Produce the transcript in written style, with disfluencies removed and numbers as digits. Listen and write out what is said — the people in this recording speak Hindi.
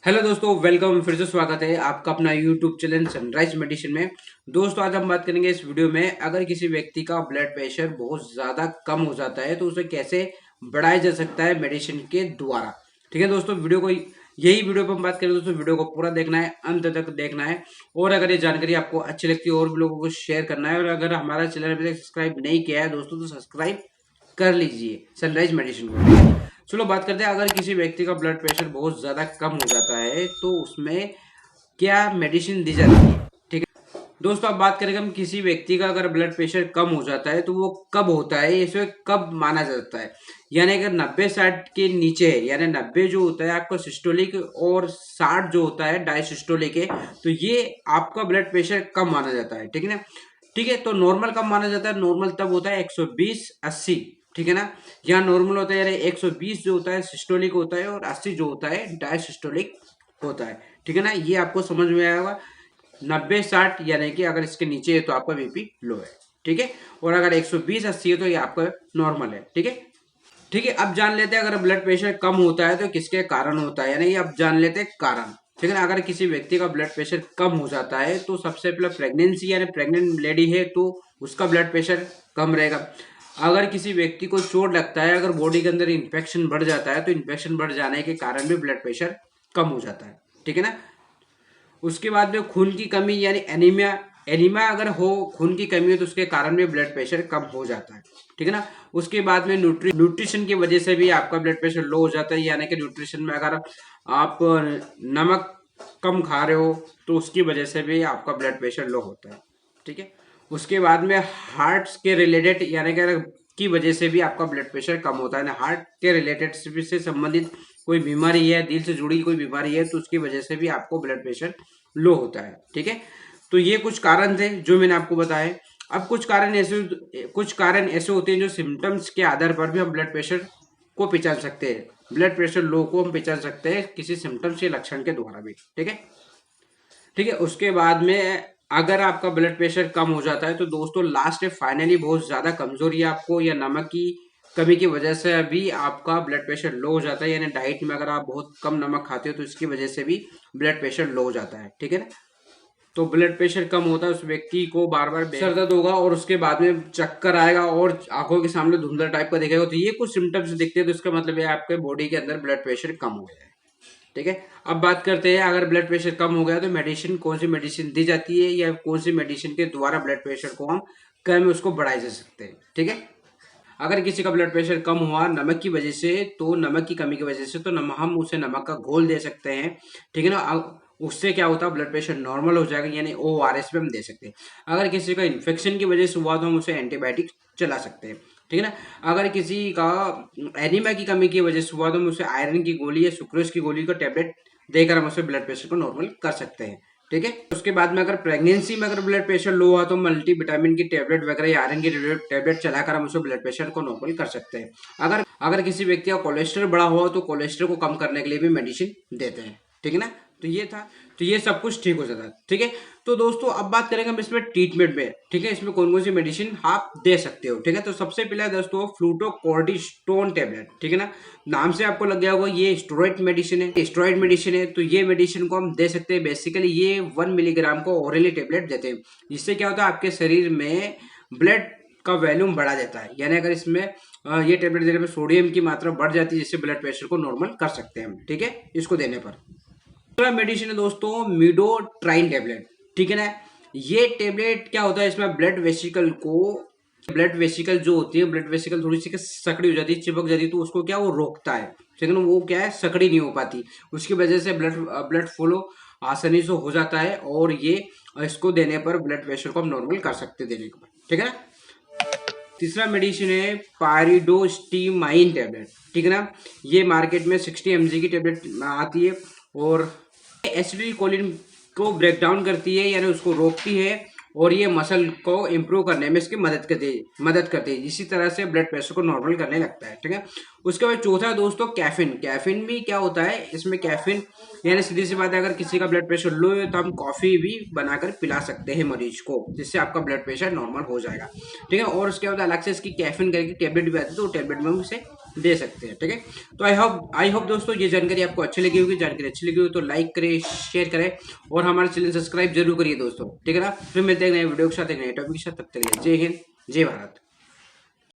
हेलो दोस्तों, वेलकम। फिर से स्वागत है आपका अपना यूट्यूब चैनल सनराइज मेडिसिन में। दोस्तों, आज हम बात करेंगे इस वीडियो में, अगर किसी व्यक्ति का ब्लड प्रेशर बहुत ज़्यादा कम हो जाता है तो उसे कैसे बढ़ाया जा सकता है मेडिसिन के द्वारा। ठीक है दोस्तों, वीडियो को यही वीडियो पर हम बात करें दोस्तों, वीडियो को पूरा देखना है, अंत तक देखना है। और अगर ये जानकारी आपको अच्छी लगती है और भी लोगों को शेयर करना है। और अगर हमारा चैनल अभी तक सब्सक्राइब नहीं किया है दोस्तों तो सब्सक्राइब कर लीजिए सनराइज मेडिसिन को। चलो बात करते हैं, अगर किसी व्यक्ति का ब्लड प्रेशर बहुत ज्यादा कम हो जाता है तो उसमें क्या मेडिसिन दी जाती है। ठीक है दोस्तों, अब बात करेंगे हम किसी व्यक्ति का अगर ब्लड प्रेशर कम हो जाता है तो वो कब होता है, इसे कब माना जाता है। यानी अगर 90-60 के नीचे है, यानी 90 जो होता है आपका सिस्टोलिक और 60 जो होता है डायसिस्टोलिक है, तो ये आपका ब्लड प्रेशर कम माना जाता है। ठीक है ना। ठीक है, तो नॉर्मल कब माना जाता है? नॉर्मल तब होता है 120-80। ठीक है ना। यहाँ नॉर्मल होता है यानी 120 जो होता है सिस्टोलिक होता है और 80 जो होता है डायसिस्टोलिक होता है। ठीक है ना, ये आपको समझ में आएगा। 90-60 यानी कि अगर इसके नीचे है तो आपका बीपी लो है। ठीक है, और अगर 120-80 है तो ये आपका नॉर्मल है। ठीक है। ठीक है, अब जान लेते हैं अगर ब्लड प्रेशर कम होता है तो किसके कारण होता है, यानी अब जान लेते हैं कारण। ठीक है ना, अगर किसी व्यक्ति का ब्लड प्रेशर कम हो जाता है तो सबसे पहले प्रेगनेंसी यानी प्रेग्नेंट लेडी है तो उसका ब्लड प्रेशर कम रहेगा। अगर किसी व्यक्ति को चोट लगता है, अगर बॉडी के अंदर इन्फेक्शन बढ़ जाता है तो इन्फेक्शन बढ़ जाने के कारण भी ब्लड प्रेशर कम हो जाता है। ठीक है ना। उसके बाद में खून की कमी यानी एनीमिया, एनीमिया अगर हो, खून की कमी हो तो उसके कारण भी ब्लड प्रेशर कम हो जाता है। ठीक है ना। उसके बाद में न्यूट्रिशन की वजह से भी आपका ब्लड प्रेशर लो हो जाता है। यानी कि न्यूट्रिशन में अगर आप नमक कम खा रहे हो तो उसकी वजह से भी आपका ब्लड प्रेशर लो होता है। ठीक है। उसके बाद में हार्ट के रिलेटेड यानी कि की वजह से भी आपका ब्लड प्रेशर कम होता है ना। हार्ट के रिलेटेड से संबंधित कोई बीमारी है, दिल से जुड़ी कोई बीमारी है तो उसकी वजह से भी आपको ब्लड प्रेशर लो होता है। ठीक है, तो ये कुछ कारण थे जो मैंने आपको बताए। अब कुछ कारण ऐसे होते हैं जो सिम्टम्स के आधार पर भी हम ब्लड प्रेशर को पहचान सकते हैं। ब्लड प्रेशर लो को हम पहचान सकते हैं किसी सिम्टम्स के लक्षण के द्वारा भी। ठीक है। ठीक है, उसके बाद में अगर आपका ब्लड प्रेशर कम हो जाता है तो दोस्तों लास्ट में फाइनली बहुत ज्यादा कमजोरी आपको या नमक की कमी की वजह से अभी आपका ब्लड प्रेशर लो हो जाता है। यानी डाइट में अगर आप बहुत कम नमक खाते हो तो इसकी वजह से भी ब्लड प्रेशर लो हो जाता है। ठीक है ना। तो ब्लड प्रेशर कम होता है उस व्यक्ति को बार बार सर दर्द होगा और उसके बाद में चक्कर आएगा और आंखों के सामने धुंधला टाइप का दिखेगा। तो ये कुछ सिम्टम्स दिखते हैं तो इसका मतलब है आपके बॉडी के अंदर ब्लड प्रेशर कम हो गया है। ठीक है, अब बात करते हैं अगर ब्लड प्रेशर कम हो गया तो मेडिसिन, कौन सी मेडिसिन दी जाती है या कौन सी मेडिसिन के द्वारा ब्लड प्रेशर को हम कम उसको बढ़ाया जा सकते हैं। ठीक है, अगर किसी का ब्लड प्रेशर कम हुआ नमक की वजह से, तो नमक की कमी की वजह से, तो हम उसे नमक का घोल दे सकते हैं। ठीक है ना। उससे क्या होता है, ब्लड प्रेशर नॉर्मल हो जाएगा, यानी ORS भी हम दे सकते हैं। अगर किसी का इन्फेक्शन की वजह से हुआ तो हम उसे एंटीबायोटिक चला सकते हैं। ठीक है ना। अगर किसी का एनीमिया की कमी की वजह से हुआ तो हम उसे आयरन की गोली या सुक्रोज की गोली का टेबलेट देकर हम उसे ब्लड प्रेशर को नॉर्मल कर सकते हैं। ठीक है, उसके बाद में अगर प्रेगनेंसी में अगर ब्लड प्रेशर लो हुआ तो मल्टी विटामिन की टेबलेट वगैरह या आयरन की टेबलेट चलाकर हम उसे ब्लड प्रेशर को नॉर्मल कर सकते हैं। अगर किसी व्यक्ति का कोलेस्ट्रॉल बढ़ा हुआ तो कोलेस्ट्रॉल को कम करने के लिए भी मेडिसिन देते हैं। ठीक है ना। तो ये था, तो ये सब कुछ ठीक हो जाता है। ठीक है, तो दोस्तों अब बात करेंगे हम इसमें ट्रीटमेंट में। ठीक है, इसमें कौन कौन सी मेडिसिन आप दे सकते हो। ठीक है, तो सबसे पहले दोस्तों फ्लूटोकॉर्टिसोन टेबलेट। ठीक है ना, नाम से आपको लग गया होगा ये स्टेरॉइड मेडिसिन है, स्टेरॉइड मेडिसिन है। तो ये मेडिसिन को हम दे सकते हैं। बेसिकली ये 1 मिलीग्राम को ओरली टेबलेट देते हैं। इससे क्या होता है, आपके शरीर में ब्लड का वॉल्यूम बढ़ा देता है। यानी अगर इसमें ये टेबलेट देने पर सोडियम की मात्रा बढ़ जाती है जिससे ब्लड प्रेशर को नॉर्मल कर सकते हैं हम। ठीक है, इसको देने पर। दूसरा मेडिसिन है दोस्तों मिडोट्राइन टेबलेट। ठीक है ना, ये टेबलेट क्या होता है, इसमें ब्लड वेसिकल जो होती है, ब्लड वेसिकल थोड़ी सी सकड़ी हो जाती है, चिपक जाती है, तो उसको क्या वो रोकता है। ठीक है ना, वो क्या है सकड़ी नहीं हो पाती, उसकी वजह से ब्लड फ्लो आसानी से हो जाता है। और ये इसको देने पर ब्लड प्रेशर को हम नॉर्मल कर सकते हैं देने के बाद। ठीक है ना। तीसरा मेडिसिन है पायरिडोस्टीमाइन टेबलेट। ठीक है ना, ये मार्केट में 60 mg की टेबलेट आती है और एसिडिल कोलिन को ब्रेक डाउन करती है, यानी उसको रोकती है और ये मसल को इम्प्रूव करने में इसकी मदद करती है। इसी तरह से ब्लड प्रेशर को नॉर्मल करने लगता है। ठीक है, उसके बाद चौथा दोस्तों कैफीन। कैफीन भी क्या होता है, इसमें कैफीन यानी सीधी सी बात है, अगर किसी का ब्लड प्रेशर लो है तो हम कॉफी भी बनाकर पिला सकते हैं मरीज को, जिससे आपका ब्लड प्रेशर नॉर्मल हो जाएगा। ठीक है, और उसके बाद अलग से इसकी कैफीन करके टेबलेट भी आती है तो टेबलेट में हम इसे दे सकते हैं। ठीक है, तो आई होप दोस्तों ये जानकारी आपको अच्छी लगी होगी। जानकारी अच्छी लगी हो तो लाइक करें, शेयर करें और हमारे चैनल सब्सक्राइब जरूर करिए दोस्तों। ठीक है ना, फिर मिलते हैं नए वीडियो के साथ, एक नए टॉपिक के साथ। तब तक के लिए जय हिंद, जय भारत।